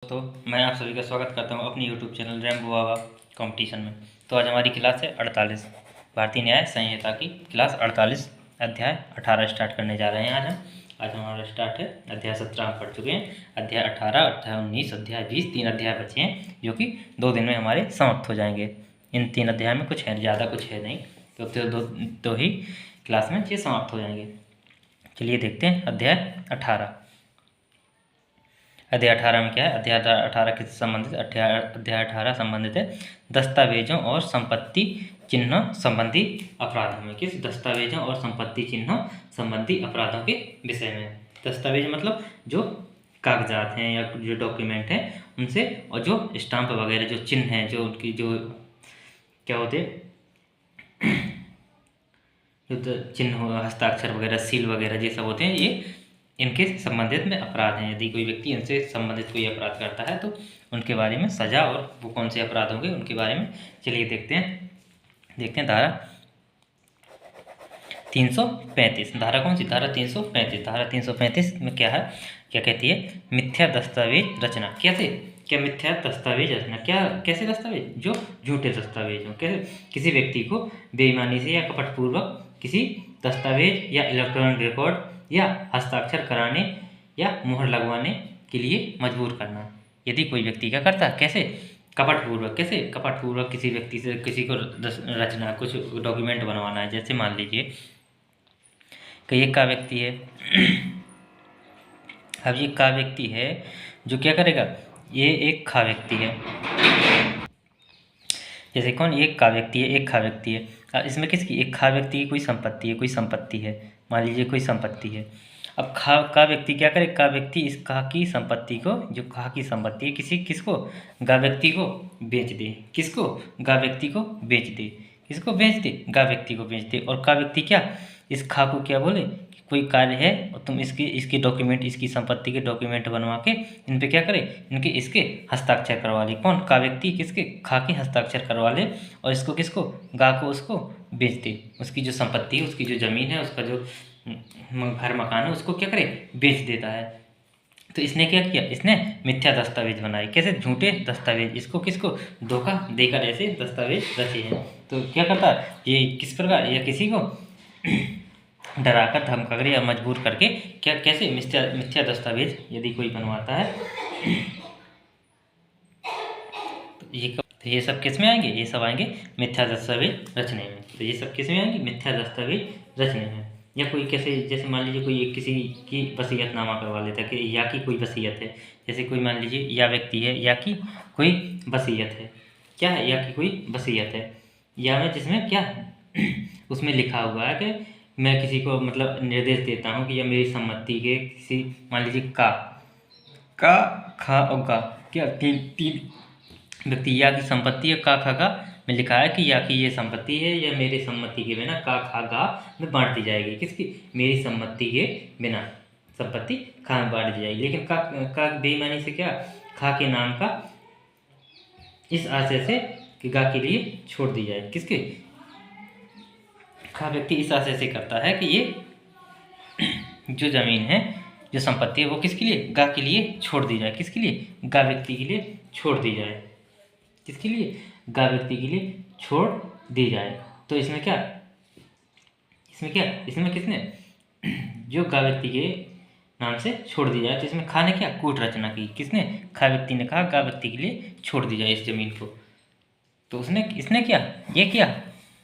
दोस्तों, मैं आप सभी का स्वागत करता हूं अपनी यूट्यूब चैनल रैम्बो बाबा कंपटीशन में। तो आज हमारी क्लास है 48 भारतीय न्याय संहिता की क्लास 48 अध्याय 18 स्टार्ट करने जा रहे हैं। आज हमारा स्टार्ट है अध्याय 17 हम पढ़ चुके हैं। अध्याय 18, अध्याय 19, अध्याय 20 3 अध्याय बचे हैं जो कि 2 दिन में हमारे समाप्त हो जाएंगे। इन 3 अध्याय में कुछ है, ज़्यादा कुछ है नहीं, तो दो ही क्लास में ये समाप्त हो जाएंगे। चलिए देखते हैं अध्याय 18। अध्याय 18 में क्या है? अध्याय 18 किससे संबंधित? अध्याय 18 संबंधित है दस्तावेजों और संपत्ति चिन्ह संबंधी अपराधों में। किस? दस्तावेजों और संपत्ति चिन्ह संबंधी अपराधों के विषय में। दस्तावेज मतलब जो कागजात हैं या जो डॉक्यूमेंट हैं उनसे, और जो स्टाम्प वगैरह जो चिन्ह हैं, जो उनकी जो क्या होते जो चिन्ह हस्ताक्षर वगैरह, सील वगैरह ये सब होते हैं, ये इनके संबंधित में अपराध हैं। यदि कोई व्यक्ति इनसे संबंधित कोई अपराध करता है तो उनके बारे में सजा और वो कौन से अपराध होंगे उनके बारे में चलिए देखते हैं। धारा 335। धारा कौन सी? धारा 335। धारा 335 में क्या है? क्या कहती है? मिथ्या दस्तावेज रचना। कैसे? क्या मिथ्या दस्तावेज रचना? क्या? कैसे दस्तावेज? जो झूठे दस्तावेज हों। कैसे? किसी व्यक्ति को बेईमानी से या कपटपूर्वक किसी दस्तावेज या इलेक्ट्रॉनिक रिकॉर्ड या हस्ताक्षर कराने या मुहर लगवाने के लिए मजबूर करना। यदि कोई व्यक्ति क्या करता है? कैसे? कपटपूर्वक। कैसे? कपटपूर्वक किसी व्यक्ति से किसी को रचना, कुछ डॉक्यूमेंट बनवाना है। जैसे मान लीजिए कि एक का व्यक्ति है अब ये का व्यक्ति है जो क्या करेगा? ये एक खा व्यक्ति है। जैसे कौन? एक का व्यक्ति है, एक खा व्यक्ति है। इसमें किसकी? एक खा व्यक्ति की कोई संपत्ति है, कोई संपत्ति है, मान लीजिए कोई संपत्ति है। अब का व्यक्ति क्या करे? का व्यक्ति इस का की संपत्ति को, जो का की संपत्ति है, किसको? गा व्यक्ति को बेच दे। किसको? गा व्यक्ति को बेच दे। किसको बेच दे? गा व्यक्ति को बेच दे। और का व्यक्ति क्या इस खा को क्या बोले कि कोई कार्य है और तुम इसकी डॉक्यूमेंट, इसकी संपत्ति के डॉक्यूमेंट बनवा के इन पे क्या करे? इनके इसके हस्ताक्षर करवा ले। कौन? का व्यक्ति किसके? खा के हस्ताक्षर करवा ले और इसको किसको? गा को उसको बेच दे। उसकी जो संपत्ति है, उसकी जो ज़मीन है, उसका जो घर मकान है, उसको क्या करे? बेच देता है। तो इसने क्या किया? इसने मिथ्या दस्तावेज बनाए। कैसे? झूठे दस्तावेज। इसको किसको? धोखा देकर ऐसे दस्तावेज रचे हैं। तो क्या करता है ये? किस प्रकार? या किसी को डराकर, धमकाकर या मजबूर करके क्या, कैसे मिथ्या दस्तावेज यदि कोई बनवाता है तो ये सब किस में आएंगे? ये सब आएंगे मिथ्या दस्तावेज रचने में। तो ये सब किस में आएंगे? मिथ्या दस्तावेज रचने में। या कोई कैसे? जैसे मान लीजिए कोई किसी की वसीयतनामा करवा लेता है कि या की कोई वसीयत है। जैसे कोई मान लीजिए या व्यक्ति है, या की कोई वसीयत है। क्या है? या की कोई वसीयत है। या में जिसमें क्या उसमें लिखा हुआ है कि मैं किसी को मतलब निर्देश देता हूँ कि यह मेरी सम्मति के किसी, मान लीजिए का खा और गा, क्या तीन व्यक्ति या की संपत्ति है, का खा गा में लिखा है कि या की ये संपत्ति है, या मेरी सम्मति के बिना का खा गा में बांट दी जाएगी। किसकी? मेरी सम्मति के बिना संपत्ति खा में बांट दी जाएगी। लेकिन का बेईमानी से क्या? खा के नाम का इस आशय से कि गा के लिए छोड़ दी जाए। किसके? खा व्यक्ति इस आशय से करता है कि ये जो जमीन है, जो संपत्ति है, वो किसके लिए? गा के लिए छोड़ दी जाए। किसके लिए? गा व्यक्ति के लिए छोड़ दी जाए। किसके लिए? गा व्यक्ति के लिए छोड़ दी जाए। तो इसमें क्या? इसमें किसने? जो गा व्यक्ति के नाम से छोड़ दी जाए। तो इसमें खा ने क्या? कूट रचना की। किसने? खा व्यक्ति ने कहा गा व्यक्ति के लिए छोड़ दी जाए इस जमीन को। तो इसने क्या?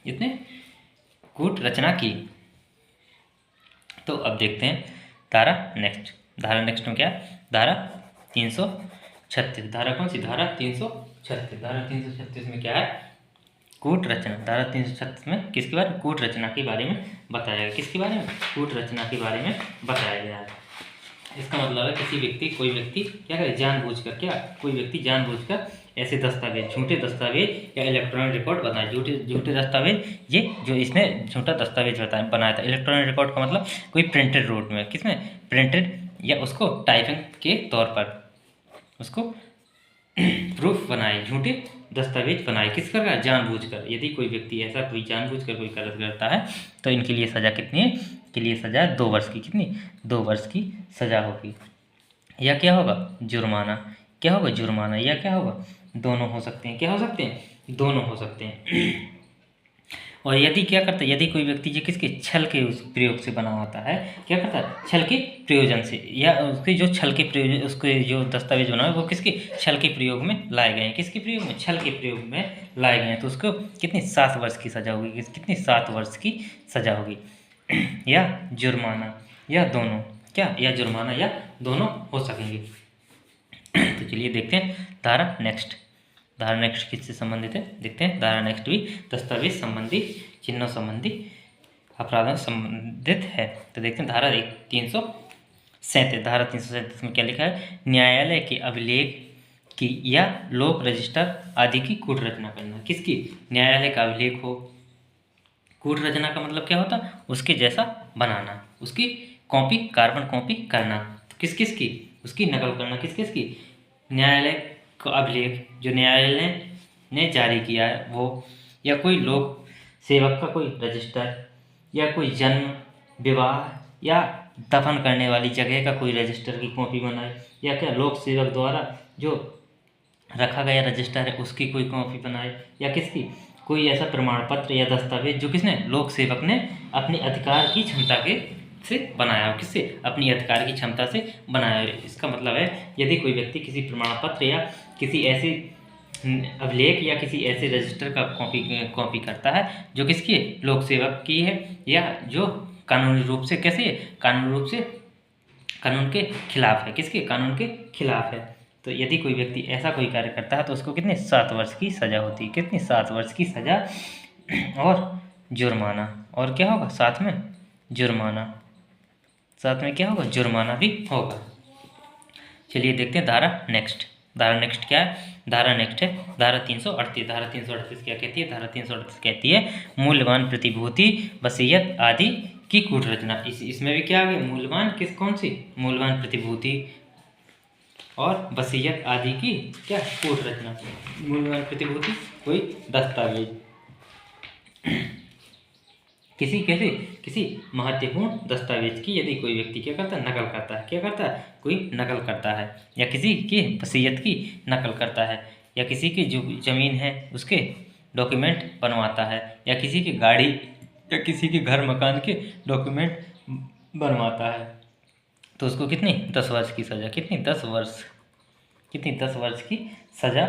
इसने कूट रचना की। तो अब देखते हैं धारा नेक्स्ट में क्या? धारा 336। धारा कौन सी? धारा 336। धारा 336 में क्या है? कूट रचना। धारा 336 में किसके बारे में? कूट रचना के बारे में बताया गया। किसके बारे में? कूट रचना के बारे में बताया गया है। इसका मतलब है किसी व्यक्ति, कोई व्यक्ति क्या करे? कोई व्यक्ति जानबूझकर ऐसे दस्तावेज, झूठे दस्तावेज या इलेक्ट्रॉनिक रिकॉर्ड बनाए। झूठे दस्तावेज, ये जो इसने झूठा दस्तावेज बनाया था। इलेक्ट्रॉनिक रिकॉर्ड का मतलब कोई प्रिंटेड रूप में, किसमें? प्रिंटेड, या उसको टाइपिंग के तौर पर उसको प्रूफ बनाए, झूठे दस्तावेज बनाए। किस प्रकार? जानबूझकर। यदि कोई व्यक्ति ऐसा कोई जानबूझकर कोई गलत करता है तो इनके लिए सज़ा कितनी है? के लिए सज़ा 2 वर्ष की। कितनी? 2 वर्ष की सज़ा होगी। या क्या होगा? जुर्माना। क्या होगा, जुर्माना, या क्या होगा, दोनों हो सकते हैं। क्या हो सकते हैं, दोनों हो सकते हैं। और यदि क्या करता है, यदि कोई व्यक्ति जो किसके छल के उस प्रयोग से बना होता है, क्या करता है, छल के प्रयोजन से, या उसके जो छल के प्रयोजन, उसके जो दस्तावेज बना है वो किसके छल के प्रयोग में लाए गए हैं, किसके प्रयोग में, छल के प्रयोग में लाए गए हैं, तो उसको कितनी 7 वर्ष की सज़ा होगी, कितनी 7 वर्ष की सज़ा होगी। या जुर्माना, या दोनों, क्या, या जुर्माना या दोनों हो सकेंगे। तो चलिए देखते हैं धारा नेक्स्ट। धारा नेक्स्ट किससे संबंधित है, देखते हैं। धारा नेक्स्ट भी दस्तावेज संबंधी, चिन्हों संबंधी, अपराधों से संबंधित है। तो देखते हैं धारा 337। धारा 337 में क्या लिखा है, न्यायालय के अभिलेख की या लोक रजिस्टर आदि की कूट रचना करना। किसकी, न्यायालय का अभिलेख हो, कूट रचना का मतलब क्या होता है, उसके जैसा बनाना, उसकी कॉपी, कार्बन कॉपी करना। तो किस किस की, उसकी नकल करना, किस किस की, न्यायालय का अभिलेख जो न्यायालय ने जारी किया है वो, या कोई लोक सेवक का कोई रजिस्टर, या कोई जन्म, विवाह या दफन करने वाली जगह का कोई रजिस्टर की कॉपी बनाए, या क्या लोक सेवक द्वारा जो रखा गया रजिस्टर है उसकी कोई कॉपी बनाए, या किसकी, कोई ऐसा प्रमाण पत्र या दस्तावेज जो किसने, लोक सेवक ने अपने अधिकार की क्षमता के से बनाया हो, किससे, अपनी अधिकार की क्षमता से बनाया है। इसका मतलब है यदि कोई व्यक्ति किसी प्रमाण पत्र या किसी ऐसे अभिलेख या किसी ऐसे रजिस्टर का कॉपी करता है जो किसकी, लोक सेवक की है, या जो कानूनी रूप से कैसे है, कानूनी रूप से कानून के खिलाफ है, किसके, कानून के खिलाफ है। तो यदि कोई व्यक्ति ऐसा कोई कार्य करता है तो उसको कितने 7 वर्ष की सज़ा होती है, कितनी 7 वर्ष की सज़ा और जुर्माना, और क्या होगा साथ में, जुर्माना, साथ में क्या होगा, जुर्माना भी होगा। चलिए देखते हैं धारा नेक्स्ट। धारा नेक्स्ट क्या है, धारा नेक्स्ट है धारा 338। धारा 338 क्या कहती है, धारा 338 कहती है मूल्यवान प्रतिभूति, वसीयत आदि की कूट रचना। इसमें भी क्या आ गया, मूल्यवान, किस, कौन सी, मूल्यवान प्रतिभूति और वसीयत आदि की क्या, कूट रचना। मूल्यवान प्रतिभूति कोई दस्तावेज, किसी महत्वपूर्ण दस्तावेज की यदि कोई व्यक्ति क्या करता है, नकल करता है, क्या करता है, कोई नकल करता है, या किसी की वसीयत की नकल करता है, या किसी की जो ज़मीन है उसके डॉक्यूमेंट बनवाता है, या किसी की गाड़ी या किसी के घर मकान के डॉक्यूमेंट बनवाता है, तो उसको कितनी 10 वर्ष की सज़ा, कितनी 10 वर्ष, कितनी 10 वर्ष की सज़ा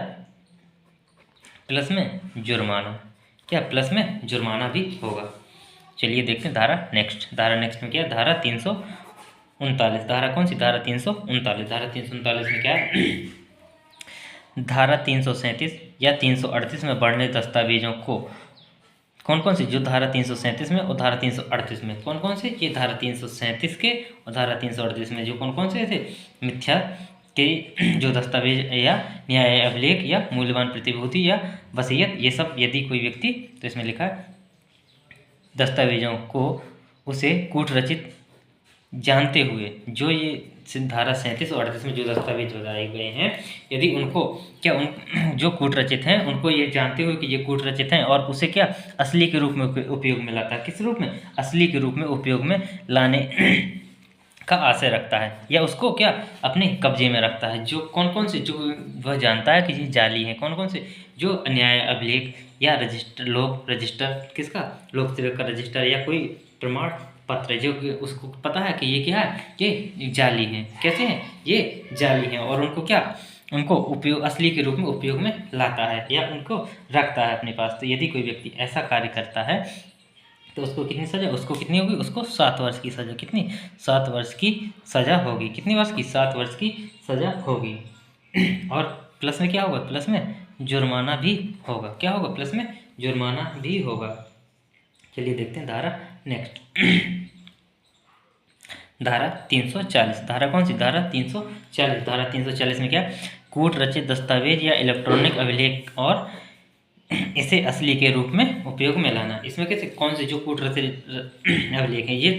प्लस में जुर्माना, क्या, प्लस में जुर्माना भी होगा। चलिए देखते हैं धारा नेक्स्ट। धारा नेक्स्ट में क्या है, धारा 339। धारा कौन सी, धारा 339। धारा 339 में क्या है, धारा 337 या 338 में बढ़ने दस्तावेजों को, कौन कौन से, जो धारा 337 में और धारा 338 में, कौन कौन से, ये धारा 337 के और धारा 338 में जो कौन कौन से थे, मिथ्या के जो दस्तावेज या न्याय अभिलेख या मूल्यवान प्रतिभूति या वसीयत, ये सब यदि कोई व्यक्ति, तो इसमें लिखा है दस्तावेजों को उसे कूट रचित जानते हुए, जो ये धारा 37 और 38 में जो दस्तावेज बताए गए हैं, यदि उनको क्या, उन जो कूट रचित हैं उनको ये जानते हुए कि ये कूट रचित हैं, और उसे क्या, असली के रूप में उपयोग में लाता है, किस रूप में, असली के रूप में उपयोग में लाने का आशय रखता है, या उसको क्या, अपने कब्जे में रखता है, जो कौन कौन से, जो वह जानता है कि ये जाली है, कौन कौन से, जो न्याय अभिलेख या रजिस्टर, लोक रजिस्टर, किसका, लोक सेवक का रजिस्टर, या कोई प्रमाण पत्र जो उसको पता है कि ये क्या है, ये जाली है, कैसे हैं, ये जाली हैं, और उनको क्या, उनको उपयोग, असली के रूप में उपयोग में लाता है या उनको रखता है अपने पास। तो यदि कोई व्यक्ति ऐसा कार्य करता है तो उसको कितनी सज़ा, उसको कितनी होगी, उसको 7 वर्ष की सज़ा, कितनी, 7 वर्ष की सज़ा होगी, कितनी वर्ष की, 7 वर्ष की सज़ा होगी। और प्लस में क्या होगा, प्लस में जुर्माना भी होगा, क्या होगा, प्लस में जुर्माना भी होगा। चलिए देखते हैं धारा नेक्स्ट। धारा 340। धारा कौन सी, धारा 340। धारा 340 में क्या, कूट रचित दस्तावेज या इलेक्ट्रॉनिक अभिलेख और इसे असली के रूप में उपयोग में लाना। इसमें कैसे, कौन से, जो कूट रचित अभिलेख है, ये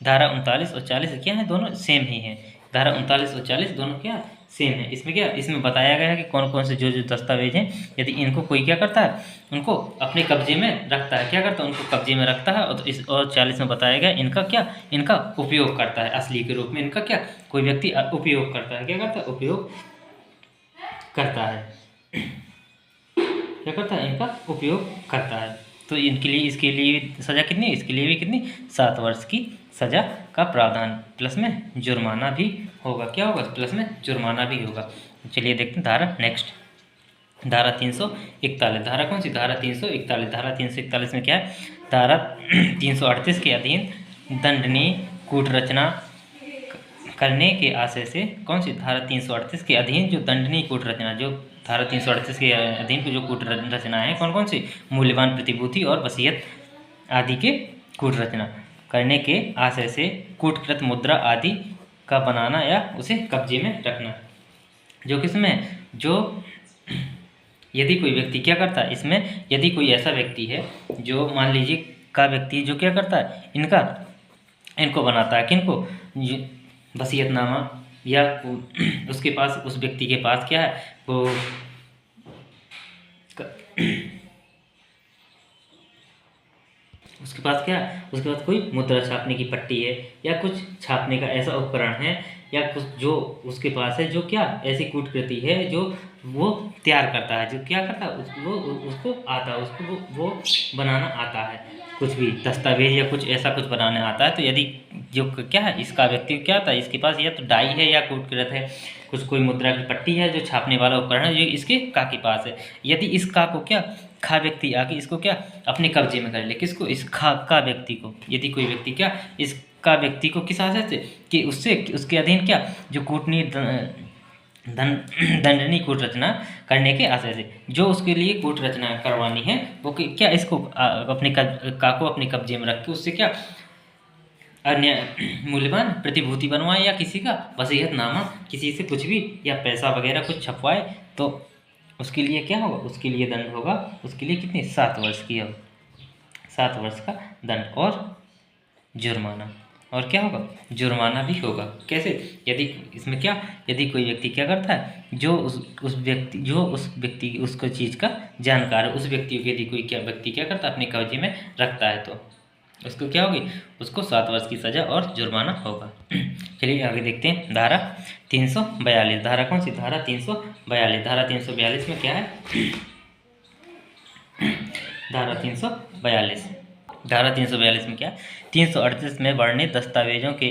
धारा 39 और 40 क्या है, दोनों सेम ही है। धारा 39 और 40 दोनों क्या, सेम है। इसमें क्या, इसमें बताया गया है कि कौन कौन से जो जो दस्तावेज हैं, यदि इनको कोई क्या करता है, उनको अपने कब्जे में रखता है, क्या करता है, उनको कब्जे में रखता है, और 40 में बताया गया इनका क्या, इनका उपयोग करता है असली के रूप में, इनका क्या, कोई व्यक्ति उपयोग करता है, क्या करता है, उपयोग करता है, क्या करता है, इनका उपयोग करता है। तो इनके लिए, इसके लिए सज़ा कितनी, इसके लिए भी कितनी, 7 वर्ष की सज़ा का प्रावधान, प्लस में जुर्माना भी होगा। क्या होगा, प्लस में जुर्माना भी होगा। चलिए देखते हैं धारा नेक्स्ट, धारा 341। धारा कौन सी, धारा 341। धारा 341 में क्या है, धारा 338 के अधीन दंडनीय कूट रचना करने के आशय से, कौन सी, धारा 338 के अधीन जो दंडनीय कूट रचना, जो धारा 338 के अधीन जो कूट रचना है, कौन कौन सी, मूल्यवान प्रतिभूति और वसीयत आदि के कूट रचना करने के आशय से कूटकृत मुद्रा आदि का बनाना या उसे कब्जे में रखना। जो किसमें, जो यदि कोई व्यक्ति क्या करता है, इसमें यदि कोई ऐसा व्यक्ति है जो मान लीजिए का व्यक्ति जो क्या करता है, इनको बनाता है, किनको, वसीयतनामा, या उसके पास, उस व्यक्ति के पास क्या है, वो उसके पास क्या है, उसके पास कोई मुद्रा छापने की पट्टी है या कुछ छापने का ऐसा उपकरण है, या कुछ जो उसके पास है, जो क्या ऐसी कूटकृति है जो वो तैयार करता है, जो क्या करता है, उसको आता है, उसको वो बनाना आता है, कुछ भी दस्तावेज या कुछ ऐसा कुछ बनाने आता है। तो यदि जो क्या है, इसका व्यक्ति क्या था, इसके पास या तो डाई है या कूटकृत है, कुछ कोई मुद्रा की पट्टी है, जो छापने वाला उपकरण है, जो इसके का के पास है। यदि इस का को क्या, खा व्यक्ति आके इसको क्या अपने कब्जे में कर ले, किसको, इस खा का व्यक्ति को, यदि कोई व्यक्ति क्या इस का व्यक्ति को किस आशय से, कि उससे उसके अधीन क्या जो दंडनीय कूट रचना करने के आशय से जो उसके लिए कूट रचना करवानी है, वो क्या इसको अपने का को अपने कब्जे में रख के उससे क्या अन्य मूल्यवान प्रतिभूति बनवाए, या किसी का वसीयतनामा, किसी से कुछ भी या पैसा वगैरह कुछ छपवाए, तो उसके लिए क्या होगा, उसके लिए दंड होगा, उसके लिए कितनी, 7 वर्ष की होगा, 7 वर्ष का दंड और जुर्माना, और क्या होगा, जुर्माना भी होगा। कैसे, यदि इसमें क्या, यदि कोई व्यक्ति क्या करता है, जो उस व्यक्ति उसको चीज़ का जानकार है, उस व्यक्ति को यदि कोई क्या व्यक्ति क्या करता है, अपने कब्जे में रखता है, तो उसको क्या होगी, उसको 7 वर्ष की सज़ा और जुर्माना होगा। चलिए आगे देखते हैं, धारा 342। धारा कौन सी, धारा 342। धारा 342 में क्या है, धारा 342, धारा 342 में क्या है, 338 में वर्णित दस्तावेजों के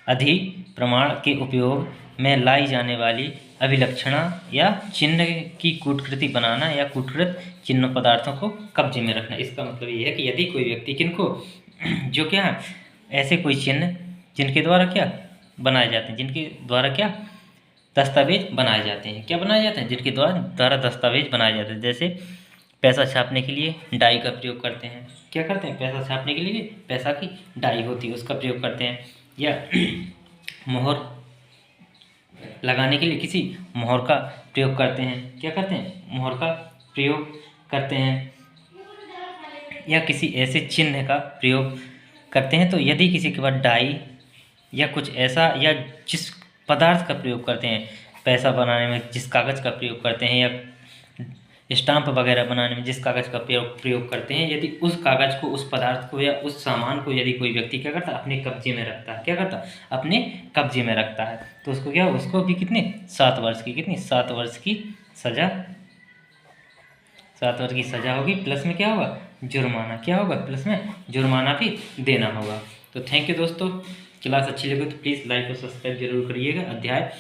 अधिप्रमाण के उपयोग में लाई जाने वाली अभिलक्षणा या चिन्ह की कूटकृति बनाना या कूटकृत चिन्ह पदार्थों को कब्जे में रखना। इसका मतलब ये है कि यदि कोई व्यक्ति किनको, जो क्या है, ऐसे कोई चिन्ह जिनके द्वारा क्या बनाए जाते हैं, जिनके द्वारा क्या दस्तावेज बनाए जाते हैं, क्या बनाए जाते हैं, जिनके द्वारा दस्तावेज बनाए जाते हैं, जैसे पैसा छापने के लिए डाई का प्रयोग करते हैं, क्या करते हैं, पैसा छापने के लिए पैसा की डाई होती है उसका प्रयोग करते हैं, या मोहर लगाने के लिए किसी मोहर का प्रयोग करते हैं, क्या करते हैं, मोहर का प्रयोग करते हैं, या किसी ऐसे चिन्ह का प्रयोग करते हैं। तो यदि किसी के पास डाई या कुछ ऐसा, या जिस पदार्थ का प्रयोग करते हैं पैसा बनाने में, जिस कागज़ का प्रयोग करते हैं, या स्टाम्प वगैरह बनाने में जिस कागज़ का प्रयोग करते हैं, यदि उस कागज़ को, उस पदार्थ को या उस सामान को यदि कोई व्यक्ति क्या करता है, अपने कब्जे में रखता है, क्या करता है, अपने कब्जे में रखता है, तो उसको क्या, उसको भी कितनी, 7 वर्ष की, कितनी, 7 वर्ष की सज़ा, 7 वर्ष की सज़ा होगी, प्लस में क्या होगा, जुर्माना, क्या होगा, प्लस में जुर्माना भी देना होगा। तो थैंक यू दोस्तों, क्लास अच्छी लगी तो प्लीज़ लाइक और सब्सक्राइब जरूर करिएगा। अध्याय